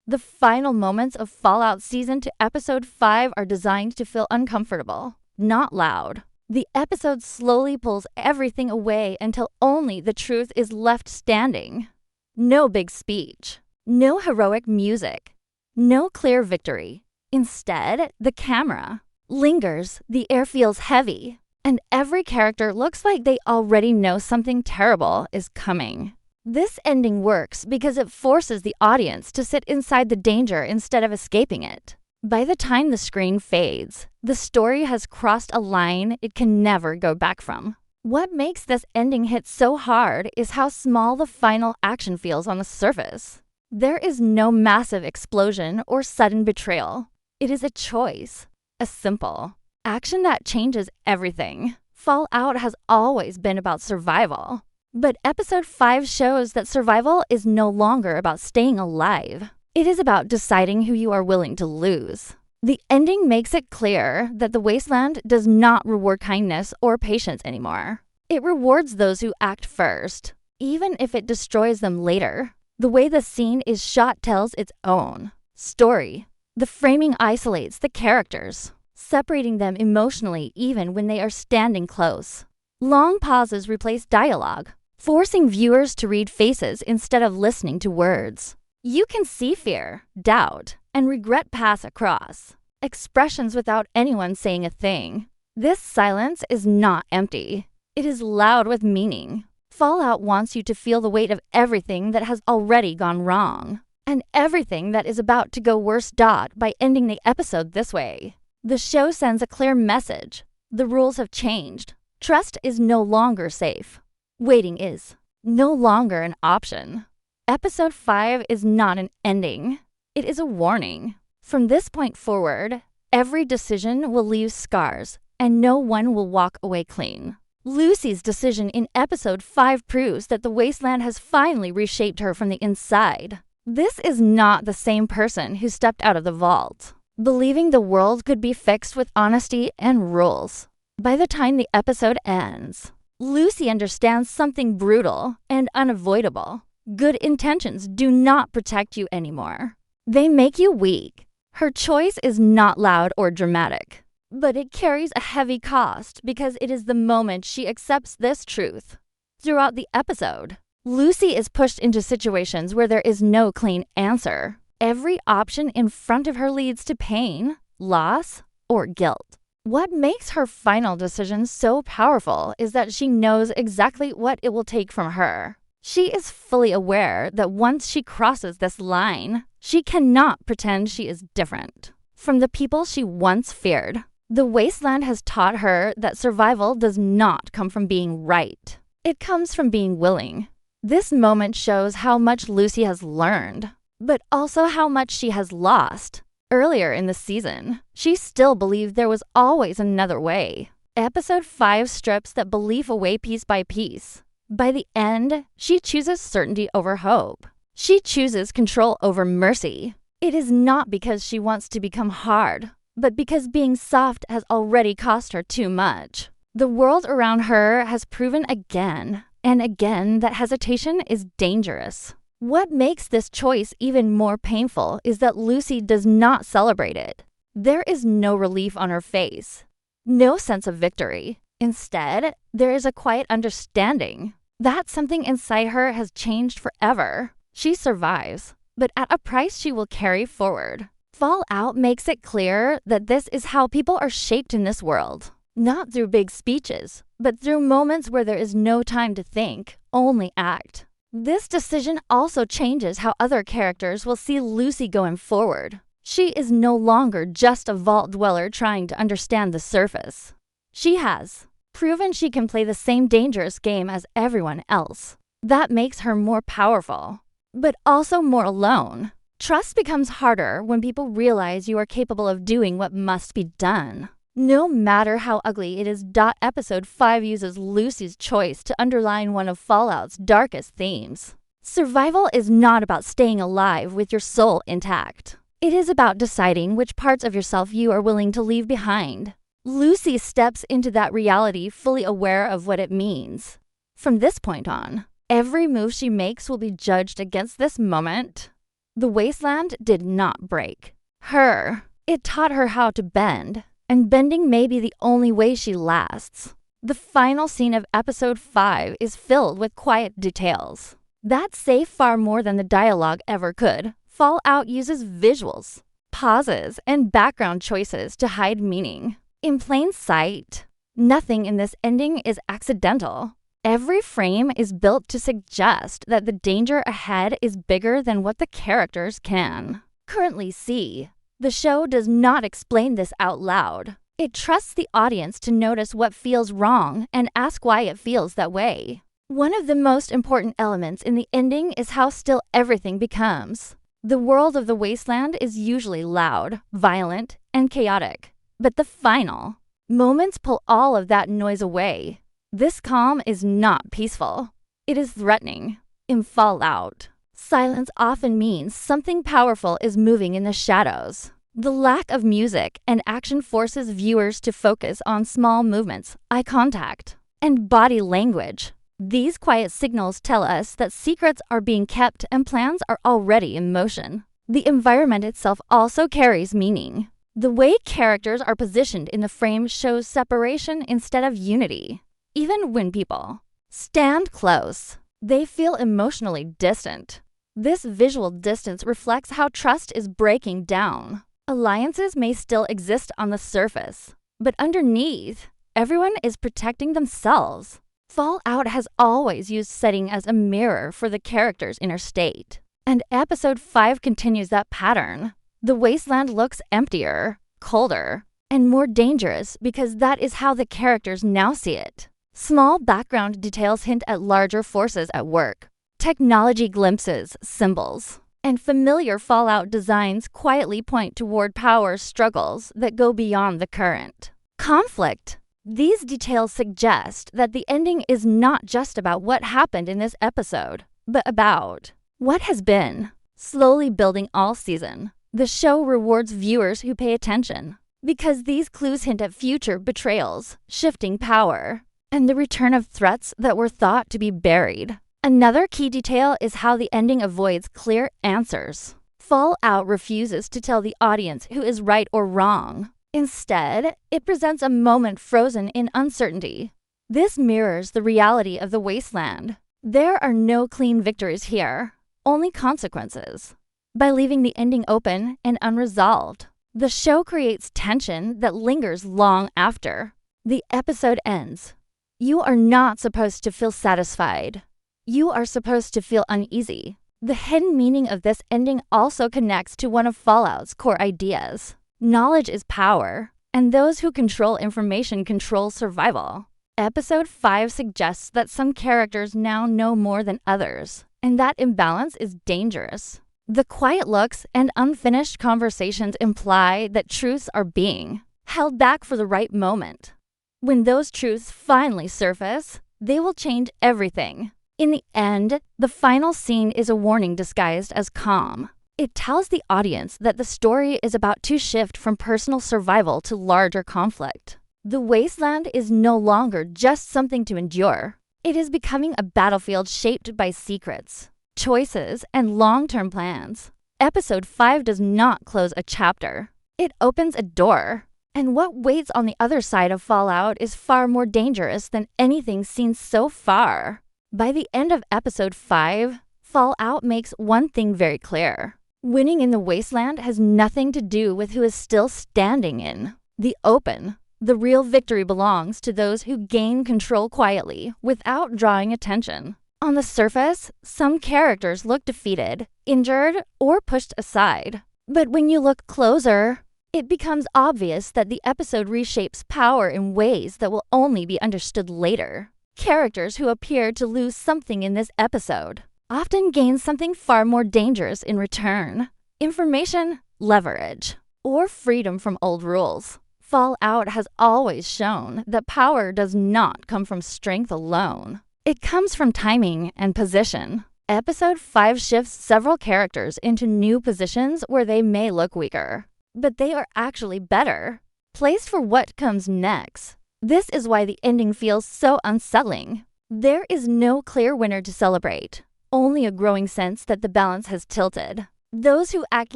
The final moments of Fallout Season 2 Episode 5 are designed to feel uncomfortable, not loud. The episode slowly pulls everything away until only the truth is left standing. No big speech, no heroic music, no clear victory. Instead, the camera lingers, the air feels heavy, and every character looks like they already know something terrible is coming. This ending works because it forces the audience to sit inside the danger instead of escaping it. By the time the screen fades, the story has crossed a line it can never go back from. What makes this ending hit so hard is how small the final action feels on the surface. There is no massive explosion or sudden betrayal. It is a choice, a simple action that changes everything. Fallout has always been about survival. But Episode 5 shows that survival is no longer about staying alive. It is about deciding who you are willing to lose. The ending makes it clear that the Wasteland does not reward kindness or patience anymore. It rewards those who act first, even if it destroys them later. The way the scene is shot tells its own story. The framing isolates the characters, separating them emotionally even when they are standing close. Long pauses replace dialogue, forcing viewers to read faces instead of listening to words. You can see fear, doubt, and regret pass across, expressions without anyone saying a thing. This silence is not empty. It is loud with meaning. Fallout wants you to feel the weight of everything that has already gone wrong, and everything that is about to go worse. By ending the episode this way, the show sends a clear message. The rules have changed. Trust is no longer safe. Waiting is no longer an option. Episode 5 is not an ending. It is a warning. From this point forward, every decision will leave scars, and no one will walk away clean. Lucy's decision in Episode 5 proves that the Wasteland has finally reshaped her from the inside. This is not the same person who stepped out of the vault, believing the world could be fixed with honesty and rules. By the time the episode ends, Lucy understands something brutal and unavoidable. Good intentions do not protect you anymore. They make you weak. Her choice is not loud or dramatic, but it carries a heavy cost because it is the moment she accepts this truth. Throughout the episode, Lucy is pushed into situations where there is no clean answer. Every option in front of her leads to pain, loss, or guilt. What makes her final decision so powerful is that she knows exactly what it will take from her. She is fully aware that once she crosses this line, she cannot pretend she is different from the people she once feared. The Wasteland has taught her that survival does not come from being right. It comes from being willing. This moment shows how much Lucy has learned, but also how much she has lost. Earlier in the season, she still believed there was always another way. Episode 5 strips that belief away piece by piece. By the end, she chooses certainty over hope. She chooses control over mercy. It is not because she wants to become hard, but because being soft has already cost her too much. The world around her has proven again and again that hesitation is dangerous. What makes this choice even more painful is that Lucy does not celebrate it. There is no relief on her face, no sense of victory. Instead, there is a quiet understanding that something inside her has changed forever. She survives, but at a price she will carry forward. Fallout makes it clear that this is how people are shaped in this world. Not through big speeches, but through moments where there is no time to think, only act. This decision also changes how other characters will see Lucy going forward. She is no longer just a vault dweller trying to understand the surface. She has proven she can play the same dangerous game as everyone else. That makes her more powerful, but also more alone. Trust becomes harder when people realize you are capable of doing what must be done. No matter how ugly it is. Episode 5 uses Lucy's choice to underline one of Fallout's darkest themes. Survival is not about staying alive with your soul intact. It is about deciding which parts of yourself you are willing to leave behind. Lucy steps into that reality fully aware of what it means. From this point on, every move she makes will be judged against this moment. The Wasteland did not break her. It taught her how to bend, and bending may be the only way she lasts. The final scene of episode 5 is filled with quiet details that say far more than the dialogue ever could. Fallout uses visuals, pauses, and background choices to hide meaning. In plain sight, nothing in this ending is accidental. Every frame is built to suggest that the danger ahead is bigger than what the characters can currently see. The show does not explain this out loud. It trusts the audience to notice what feels wrong and ask why it feels that way. One of the most important elements in the ending is how still everything becomes. The world of the Wasteland is usually loud, violent, and chaotic. But the final moments pull all of that noise away. This calm is not peaceful. It is threatening. In Fallout, silence often means something powerful is moving in the shadows. The lack of music and action forces viewers to focus on small movements, eye contact, and body language. These quiet signals tell us that secrets are being kept and plans are already in motion. The environment itself also carries meaning. The way characters are positioned in the frame shows separation instead of unity. Even when people stand close, they feel emotionally distant. This visual distance reflects how trust is breaking down. Alliances may still exist on the surface, but underneath, everyone is protecting themselves. Fallout has always used setting as a mirror for the character's inner state, and episode 5 continues that pattern. The Wasteland looks emptier, colder, and more dangerous because that is how the characters now see it. Small background details hint at larger forces at work. Technology glimpses, symbols, and familiar Fallout designs quietly point toward power struggles that go beyond the current conflict. These details suggest that the ending is not just about what happened in this episode, but about what has been slowly building all season. The show rewards viewers who pay attention because these clues hint at future betrayals, shifting power, and the return of threats that were thought to be buried. Another key detail is how the ending avoids clear answers. Fallout refuses to tell the audience who is right or wrong. Instead, it presents a moment frozen in uncertainty. This mirrors the reality of the Wasteland. There are no clean victories here, only consequences. By leaving the ending open and unresolved, the show creates tension that lingers long after the episode ends. You are not supposed to feel satisfied. You are supposed to feel uneasy. The hidden meaning of this ending also connects to one of Fallout's core ideas. Knowledge is power, and those who control information control survival. Episode 5 suggests that some characters now know more than others, and that imbalance is dangerous. The quiet looks and unfinished conversations imply that truths are being held back for the right moment. When those truths finally surface, they will change everything. In the end, the final scene is a warning disguised as calm. It tells the audience that the story is about to shift from personal survival to larger conflict. The Wasteland is no longer just something to endure. It is becoming a battlefield shaped by secrets, choices, and long-term plans. Episode 5 does not close a chapter. It opens a door. And what waits on the other side of Fallout is far more dangerous than anything seen so far. By the end of episode 5, Fallout makes one thing very clear. Winning in the Wasteland has nothing to do with who is still standing in the open. The real victory belongs to those who gain control quietly without drawing attention. On the surface, some characters look defeated, injured, or pushed aside. But when you look closer, it becomes obvious that the episode reshapes power in ways that will only be understood later. Characters who appear to lose something in this episode often gain something far more dangerous in return: information, leverage, or freedom from old rules. Fallout has always shown that power does not come from strength alone. It comes from timing and position. Episode 5 shifts several characters into new positions where they may look weaker, but they are actually better, placed for what comes next. This is why the ending feels so unsettling. There is no clear winner to celebrate, only a growing sense that the balance has tilted. Those who act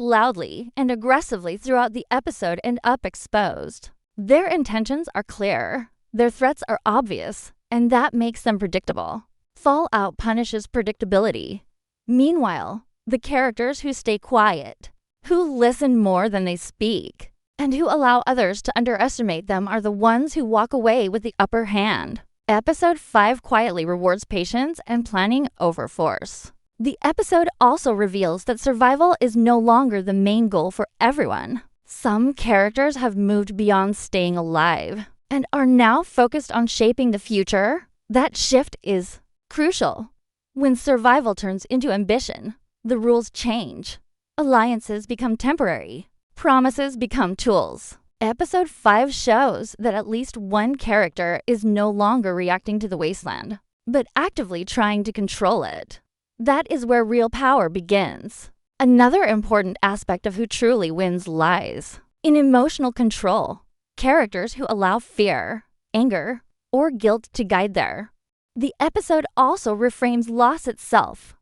loudly and aggressively throughout the episode end up exposed. Their intentions are clear, their threats are obvious, and that makes them predictable. Fallout punishes predictability. Meanwhile, the characters who stay quiet, who listen more than they speak, and who allow others to underestimate them are the ones who walk away with the upper hand. Episode 5 quietly rewards patience and planning over force. The episode also reveals that survival is no longer the main goal for everyone. Some characters have moved beyond staying alive and are now focused on shaping the future. That shift is crucial. When survival turns into ambition, the rules change. Alliances become temporary. Promises become tools. Episode 5 shows that at least one character is no longer reacting to the wasteland, but actively trying to control it. That is where real power begins. Another important aspect of who truly wins lies in emotional control. Characters who allow fear, anger, or guilt to guide their. The episode also reframes loss itself.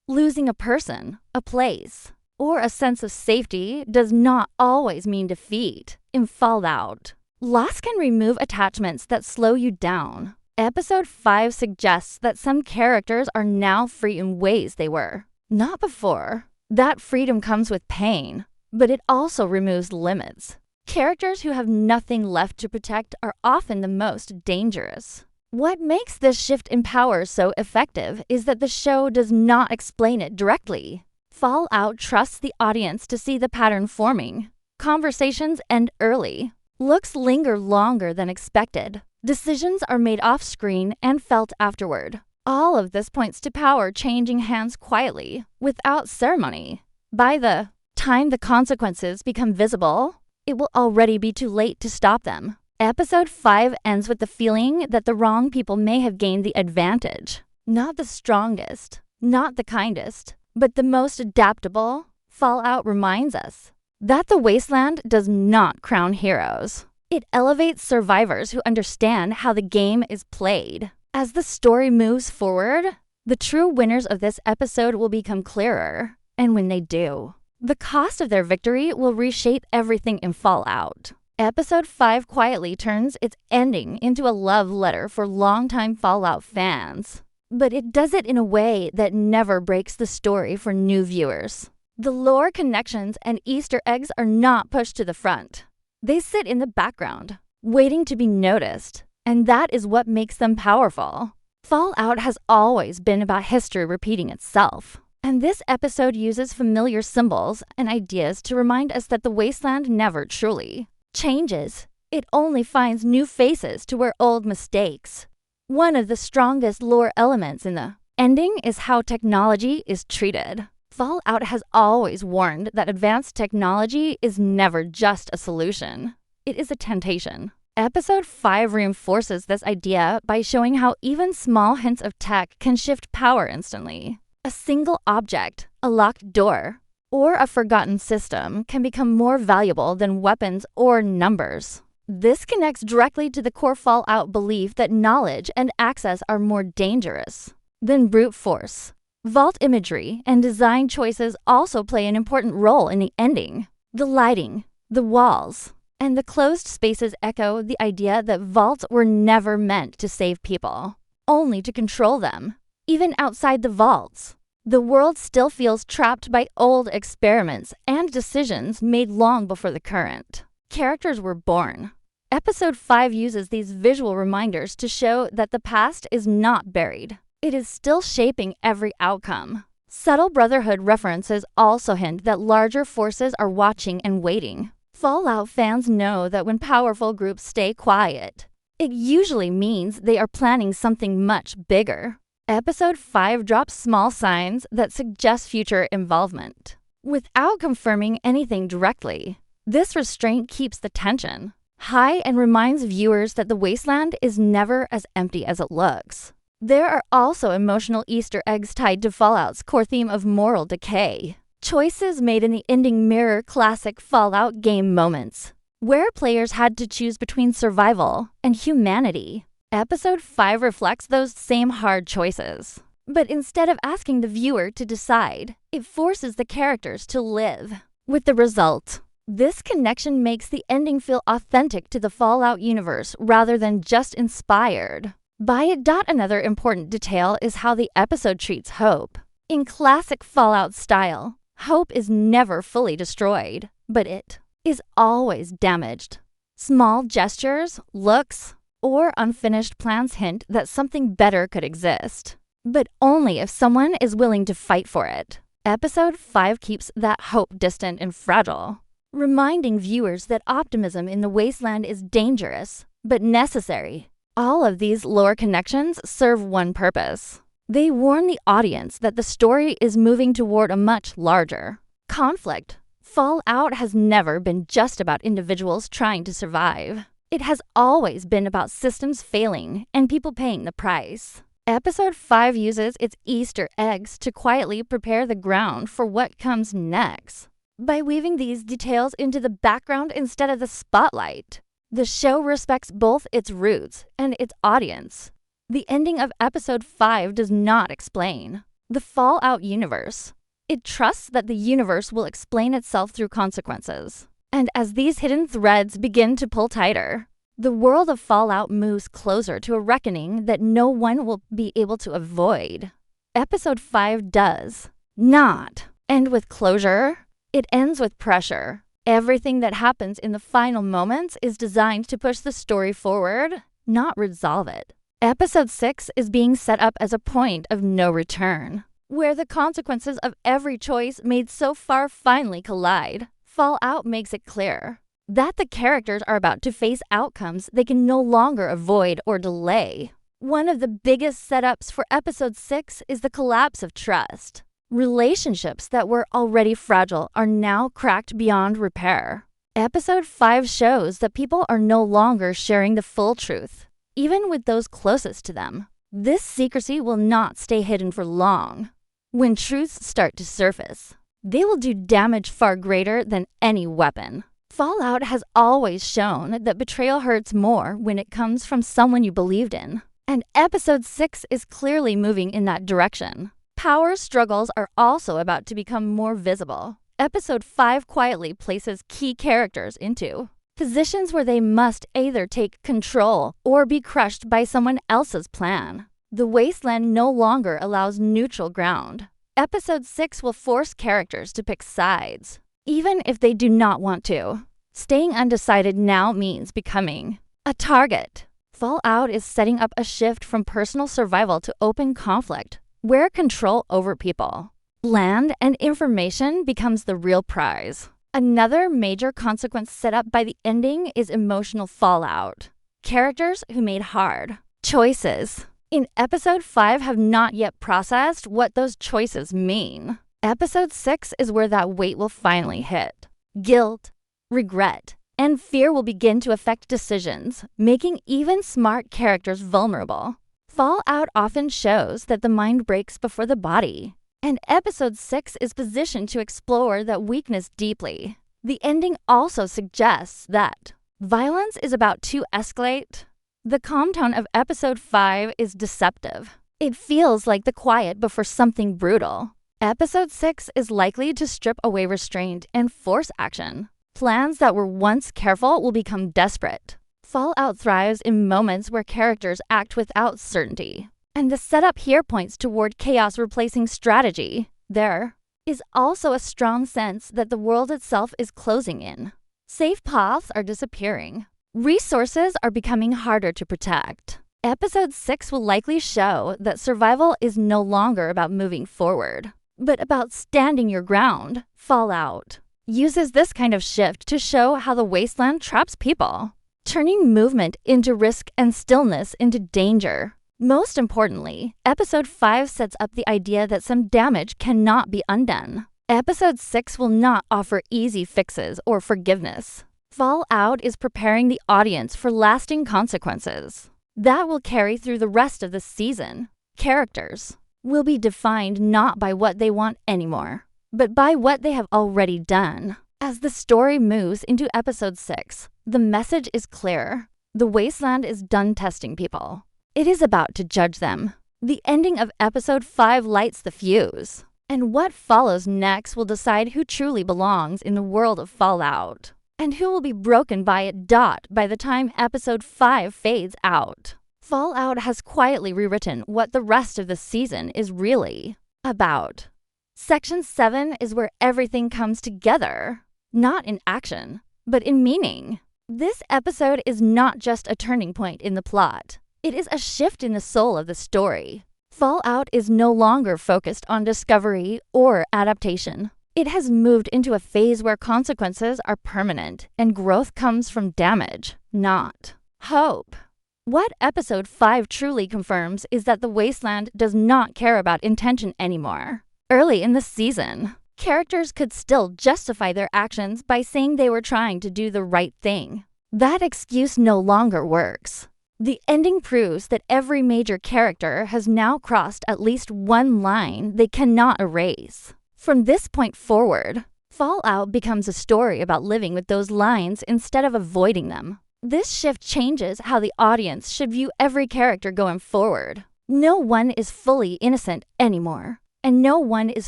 Losing a person, a place, or a sense of safety does not always mean defeat. In Fallout, loss can remove attachments that slow you down. Episode 5 suggests that some characters are now free in ways they were not before. That freedom comes with pain, but it also removes limits. Characters who have nothing left to protect are often the most dangerous. What makes this shift in power so effective is that the show does not explain it directly. Fallout trusts the audience to see the pattern forming. Conversations end early. Looks linger longer than expected. Decisions are made off-screen and felt afterward. All of this points to power changing hands quietly, without ceremony. By the time the consequences become visible, it will already be too late to stop them. Episode 5 ends with the feeling that the wrong people may have gained the advantage. Not the strongest, not the kindest, but the most adaptable. Fallout reminds us that the wasteland does not crown heroes. It elevates survivors who understand how the game is played. As the story moves forward, the true winners of this episode will become clearer. And when they do, the cost of their victory will reshape everything in Fallout. Episode 5 quietly turns its ending into a love letter for longtime Fallout fans. But it does it in a way that never breaks the story for new viewers. The lore connections and Easter eggs are not pushed to the front. They sit in the background, waiting to be noticed, and that is what makes them powerful. Fallout has always been about history repeating itself, and this episode uses familiar symbols and ideas to remind us that the wasteland never truly changes. It only finds new faces to wear old mistakes. One of the strongest lore elements in the ending is how technology is treated. Fallout has always warned that advanced technology is never just a solution. It is a temptation. Episode 5 reinforces this idea by showing how even small hints of tech can shift power instantly. A single object, a locked door, or a forgotten system can become more valuable than weapons or numbers. This connects directly to the core Fallout belief that knowledge and access are more dangerous than brute force. Vault imagery and design choices also play an important role in the ending. The lighting, the walls, and the closed spaces echo the idea that vaults were never meant to save people, only to control them. Even outside the vaults, the world still feels trapped by old experiments and decisions made long before the current. Characters were born. Episode 5 uses these visual reminders to show that the past is not buried. It is still shaping every outcome. Subtle Brotherhood references also hint that larger forces are watching and waiting. Fallout fans know that when powerful groups stay quiet, it usually means they are planning something much bigger. Episode 5 drops small signs that suggest future involvement, without confirming anything directly. This restraint keeps the tension high and reminds viewers that the wasteland is never as empty as it looks. There are also emotional Easter eggs tied to Fallout's core theme of moral decay. Choices made in the ending mirror classic Fallout game moments, where players had to choose between survival and humanity. Episode 5 reflects those same hard choices. But instead of asking the viewer to decide, it forces the characters to live. With the result, this connection makes the ending feel authentic to the Fallout universe rather than just inspired. Another important detail is how the episode treats hope. In classic Fallout style, hope is never fully destroyed, but it is always damaged. Small gestures, looks, or unfinished plans hint that something better could exist, but only if someone is willing to fight for it. Episode 5 keeps that hope distant and fragile, reminding viewers that optimism in the Wasteland is dangerous, but necessary. All of these lore connections serve one purpose. They warn the audience that the story is moving toward a much larger conflict. Fallout has never been just about individuals trying to survive. It has always been about systems failing and people paying the price. Episode 5 uses its Easter eggs to quietly prepare the ground for what comes next. By weaving these details into the background instead of the spotlight, the show respects both its roots and its audience. The ending of Episode 5 does not explain the Fallout universe. It trusts that the universe will explain itself through consequences. And as these hidden threads begin to pull tighter, the world of Fallout moves closer to a reckoning that no one will be able to avoid. Episode 5 does not end with closure. It ends with pressure. Everything that happens in the final moments is designed to push the story forward, not resolve it. Episode 6 is being set up as a point of no return, where the consequences of every choice made so far finally collide. Fallout makes it clear that the characters are about to face outcomes they can no longer avoid or delay. One of the biggest setups for Episode 6 is the collapse of trust. Relationships that were already fragile are now cracked beyond repair. Episode 5 shows that people are no longer sharing the full truth, even with those closest to them. This secrecy will not stay hidden for long. When truths start to surface, they will do damage far greater than any weapon. Fallout has always shown that betrayal hurts more when it comes from someone you believed in, and Episode 6 is clearly moving in that direction. Power struggles are also about to become more visible. Episode 5 quietly places key characters into positions where they must either take control or be crushed by someone else's plan. The Wasteland no longer allows neutral ground. Episode 6 will force characters to pick sides, even if they do not want to. Staying undecided now means becoming a target. Fallout is setting up a shift from personal survival to open conflict, where control over people, land, and information becomes the real prize. Another major consequence set up by the ending is emotional fallout. Characters who made hard choices in Episode 5 have not yet processed what those choices mean. Episode 6 is where that weight will finally hit. Guilt, regret, and fear will begin to affect decisions, making even smart characters vulnerable. Fallout often shows that the mind breaks before the body, and Episode 6 is positioned to explore that weakness deeply. The ending also suggests that violence is about to escalate. The calm tone of Episode 5 is deceptive. It feels like the quiet before something brutal. Episode 6 is likely to strip away restraint and force action. Plans that were once careful will become desperate. Fallout thrives in moments where characters act without certainty, and the setup here points toward chaos replacing strategy. There is also a strong sense that the world itself is closing in. Safe paths are disappearing. Resources are becoming harder to protect. Episode 6 will likely show that survival is no longer about moving forward, but about standing your ground. Fallout uses this kind of shift to show how the Wasteland traps people, turning movement into risk and stillness into danger. Most importantly, Episode 5 sets up the idea that some damage cannot be undone. Episode 6 will not offer easy fixes or forgiveness. Fallout is preparing the audience for lasting consequences that will carry through the rest of the season. Characters will be defined not by what they want anymore, but by what they have already done. As the story moves into Episode 6, the message is clear. The Wasteland is done testing people. It is about to judge them. The ending of episode 5 lights the fuse, and what follows next will decide who truly belongs in the world of Fallout, and who will be broken by it by the time episode 5 fades out. Fallout has quietly rewritten what the rest of the season is really about. Section 7 is where everything comes together, not in action, but in meaning. This episode is not just a turning point in the plot. It is a shift in the soul of the story. Fallout is no longer focused on discovery or adaptation. It has moved into a phase where consequences are permanent and growth comes from damage, not hope. What episode 5 truly confirms is that the Wasteland does not care about intention anymore. Early in the season, characters could still justify their actions by saying they were trying to do the right thing. That excuse no longer works. The ending proves that every major character has now crossed at least one line they cannot erase. From this point forward, Fallout becomes a story about living with those lines instead of avoiding them. This shift changes how the audience should view every character going forward. No one is fully innocent anymore, and no one is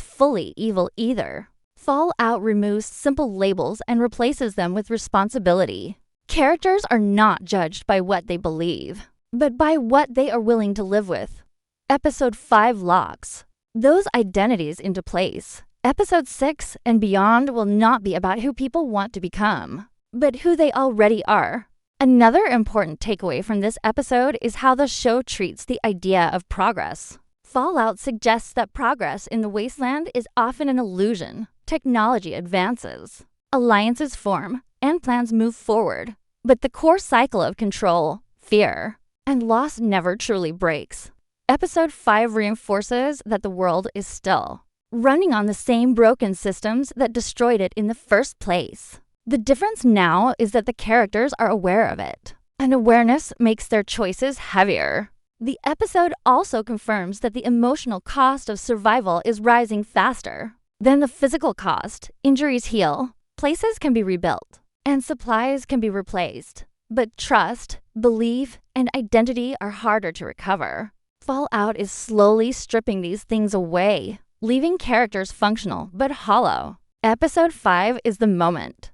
fully evil either. Fallout removes simple labels and replaces them with responsibility. Characters are not judged by what they believe, but by what they are willing to live with. Episode 5 locks those identities into place. Episode 6 and beyond will not be about who people want to become, but who they already are. Another important takeaway from this episode is how the show treats the idea of progress. Fallout suggests that progress in the Wasteland is often an illusion. Technology advances, alliances form, and plans move forward. But the core cycle of control, fear, and loss never truly breaks. Episode 5 reinforces that the world is still running on the same broken systems that destroyed it in the first place. The difference now is that the characters are aware of it, and awareness makes their choices heavier. The episode also confirms that the emotional cost of survival is rising faster than the physical cost. Injuries heal, places can be rebuilt, and supplies can be replaced. But trust, belief, and identity are harder to recover. Fallout is slowly stripping these things away, leaving characters functional but hollow. Episode 5 is the moment.